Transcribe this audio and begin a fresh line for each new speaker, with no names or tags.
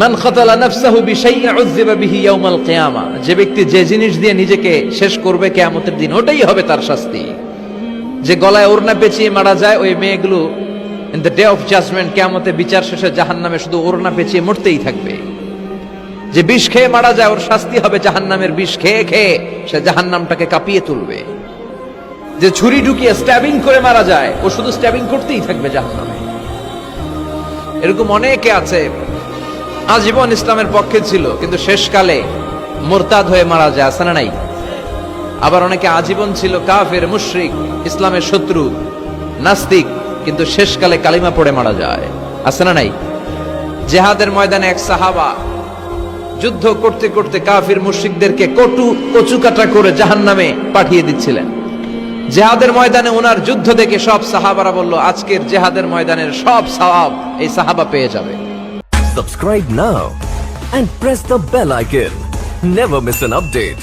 মান খাতালা নাফসাহু বিশাইইন উযযিবা বিহি ইয়াউমাল কিয়ামা, যে ব্যক্তি যে জিনিস দিয়ে নিজেকে শেষ করবে কিয়ামতের দিন ওটাই হবে তার শাস্তি। যে গলায় ওড়না পেঁচিয়ে মারা যায়, ওই মেয়েগুলো in the day of judgement, কিয়ামতে বিচার শেষে জাহান্নামে শুধু ওড়না পেঁচিয়ে মরতেই থাকবে। যে বিষ খেয়ে মারা যায়, ওর শাস্তি হবে জাহান্নামের বিষ খেয়ে খেয়ে সে জাহান্নামটাকে কাঁপিয়ে তুলবে। যে ছুরি ঢুকিয়ে স্ট্যাবিং করে মারা যায়, ও শুধু স্ট্যাবিং করতেই থাকবে জাহান্নামে। এরকম অনেকে আছে আজীবন ইসলামের পক্ষে ছিল, কিন্তু শেষকালে মুরতাদ হয়ে মারা যায়, আছে না নাই? আবার অনেকে আজীবন ছিল কাফের, মুশরিক, ইসলামের শত্রু, নাস্তিক, কিন্তু শেষকালে কালিমা পড়ে মারা যায়, আছে না নাই? জিহাদের ময়দানে এক সাহাবা যুদ্ধ করতে করতে কাফির মুশরিকদেরকে কচুকাটা করে জাহান্নামে পাঠিয়ে দিচ্ছিলেন। জিহাদের ময়দানে ওনার যুদ্ধ দেখে সব সাহাবারা বলল, আজকের জিহাদের ময়দানের সব সওয়াব এই সাহাবা পেয়ে যাবে।
Subscribe now and press the bell icon. Never miss an update.